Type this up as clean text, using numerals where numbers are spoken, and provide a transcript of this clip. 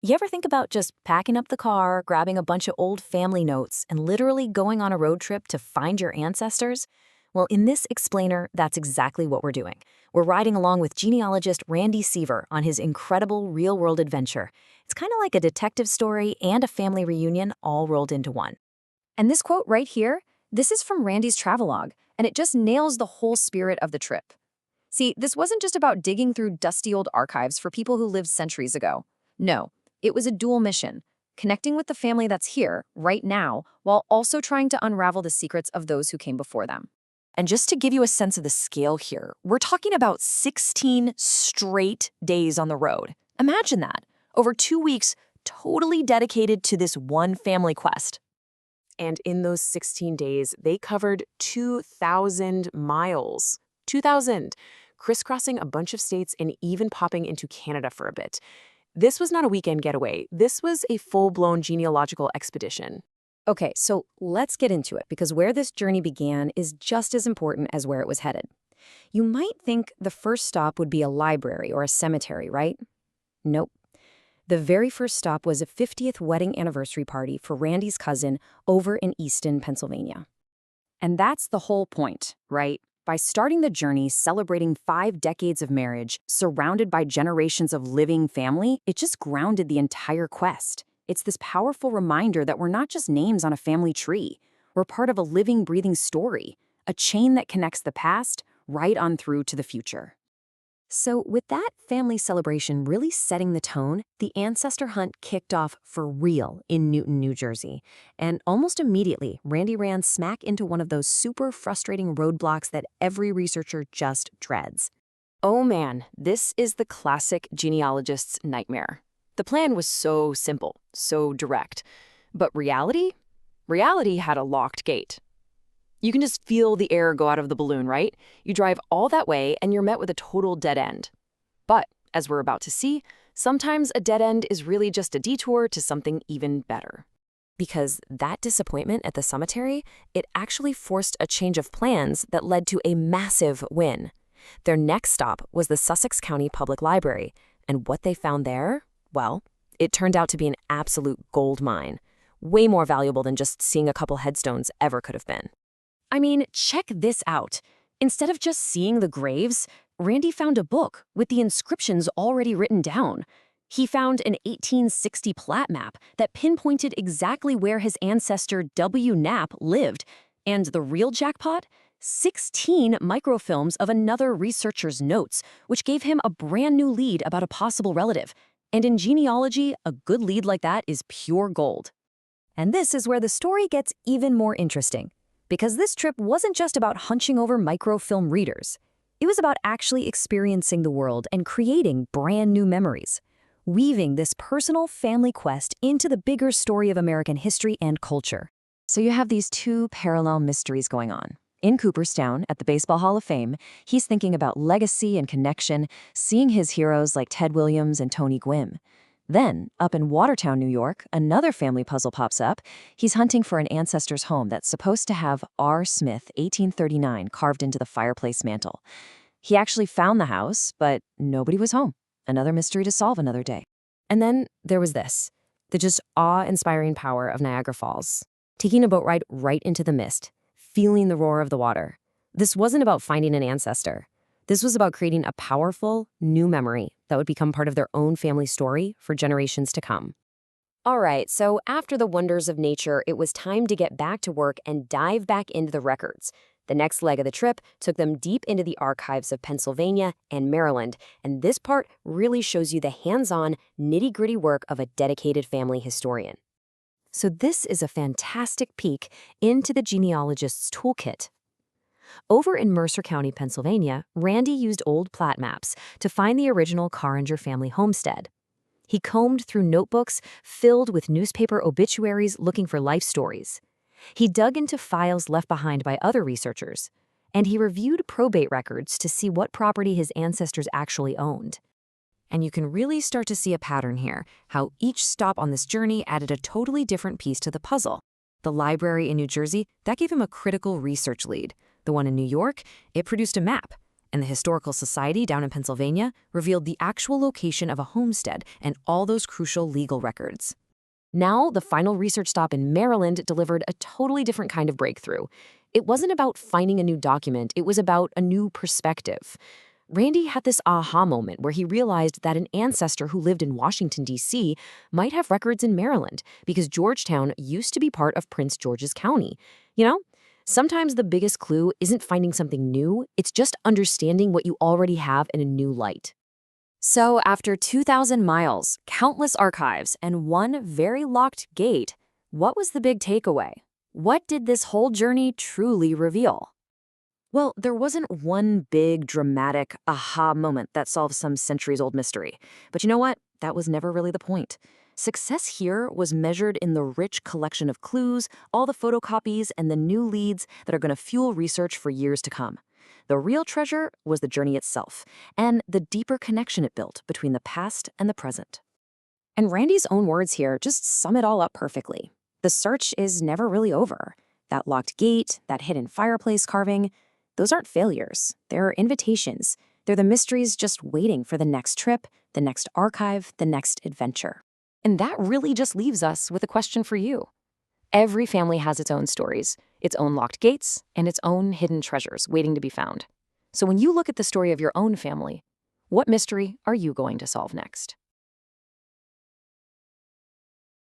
You ever think about just packing up the car, grabbing a bunch of old family notes, and literally going on a road trip to find your ancestors? Well, in this explainer, that's exactly what we're doing. We're riding along with genealogist Randy Seaver on his incredible real-world adventure. It's kind of like a detective story and a family reunion all rolled into one. And this quote right here, this is from Randy's travelogue, and it just nails the whole spirit of the trip. See, this wasn't just about digging through dusty old archives for people who lived centuries ago. No, it was a dual mission, connecting with the family that's here, right now, while also trying to unravel the secrets of those who came before them. And just to give you a sense of the scale here, we're talking about 16 straight days on the road. Imagine that, over 2 weeks, totally dedicated to this one family quest. And in those 16 days, they covered 2,000 miles. 2,000, crisscrossing a bunch of states and even popping into Canada for a bit. This was not a weekend getaway. This was a full-blown genealogical expedition. Okay, so let's get into it, because where this journey began is just as important as where it was headed. You might think the first stop would be a library or a cemetery, right? Nope. The very first stop was a 50th wedding anniversary party for Randy's cousin over in Easton, Pennsylvania. And that's the whole point, right? By starting the journey celebrating 5 decades of marriage, surrounded by generations of living family, it just grounded the entire quest. It's this powerful reminder that we're not just names on a family tree. We're part of a living, breathing story, a chain that connects the past right on through to the future. So with that family celebration really setting the tone, the ancestor hunt kicked off for real in Newton, New Jersey. And almost immediately, Randy ran smack into one of those super frustrating roadblocks that every researcher just dreads. Oh man, this is the classic genealogist's nightmare. The plan was so simple, so direct. But reality? Reality had a locked gate. You can just feel the air go out of the balloon, right? You drive all that way and you're met with a total dead end. But, as we're about to see, sometimes a dead end is really just a detour to something even better. Because that disappointment at the cemetery, it actually forced a change of plans that led to a massive win. Their next stop was the Sussex County Public Library, and what they found there, well, it turned out to be an absolute gold mine. Way more valuable than just seeing a couple headstones ever could have been. I mean, check this out. Instead of just seeing the graves, Randy found a book with the inscriptions already written down. He found an 1860 plat map that pinpointed exactly where his ancestor W. Knapp lived. And the real jackpot? 16 microfilms of another researcher's notes, which gave him a brand new lead about a possible relative. And in genealogy, a good lead like that is pure gold. And this is where the story gets even more interesting. Because this trip wasn't just about hunching over microfilm readers. It was about actually experiencing the world and creating brand new memories, weaving this personal family quest into the bigger story of American history and culture. So you have these two parallel mysteries going on. In Cooperstown, at the Baseball Hall of Fame, he's thinking about legacy and connection, seeing his heroes like Ted Williams and Tony Gwynn. Then, up in Watertown, New York, another family puzzle pops up. He's hunting for an ancestor's home that's supposed to have R. Smith, 1839, carved into the fireplace mantel. He actually found the house, but nobody was home. Another mystery to solve another day. And then there was this, the just awe-inspiring power of Niagara Falls. Taking a boat ride right into the mist, feeling the roar of the water. This wasn't about finding an ancestor. This was about creating a powerful, new memory that would become part of their own family story for generations to come. All right, so after the wonders of nature, it was time to get back to work and dive back into the records. The next leg of the trip took them deep into the archives of Pennsylvania and Maryland, and this part really shows you the hands-on, nitty-gritty work of a dedicated family historian. So this is a fantastic peek into the genealogist's toolkit. Over in Mercer County, Pennsylvania, Randy used old plat maps to find the original Carringer family homestead. He combed through notebooks filled with newspaper obituaries looking for life stories. He dug into files left behind by other researchers, and he reviewed probate records to see what property his ancestors actually owned. And you can really start to see a pattern here, how each stop on this journey added a totally different piece to the puzzle. The library in New Jersey, that gave him a critical research lead. The one in New York, it produced a map. And the Historical Society down in Pennsylvania revealed the actual location of a homestead and all those crucial legal records. Now, the final research stop in Maryland delivered a totally different kind of breakthrough. It wasn't about finding a new document, it was about a new perspective. Randy had this aha moment where he realized that an ancestor who lived in Washington, D.C. might have records in Maryland because Georgetown used to be part of Prince George's County. You know, sometimes the biggest clue isn't finding something new, it's just understanding what you already have in a new light. So after 2,000 miles, countless archives, and one very locked gate, what was the big takeaway? What did this whole journey truly reveal? Well, there wasn't one big, dramatic aha moment that solves some centuries-old mystery. But you know what? That was never really the point. Success here was measured in the rich collection of clues, all the photocopies, and the new leads that are going to fuel research for years to come. The real treasure was the journey itself, and the deeper connection it built between the past and the present. And Randy's own words here just sum it all up perfectly. The search is never really over. That locked gate, that hidden fireplace carving, those aren't failures. They're invitations. They're the mysteries just waiting for the next trip, the next archive, the next adventure. And that really just leaves us with a question for you. Every family has its own stories, its own locked gates, and its own hidden treasures waiting to be found. So when you look at the story of your own family, what mystery are you going to solve next?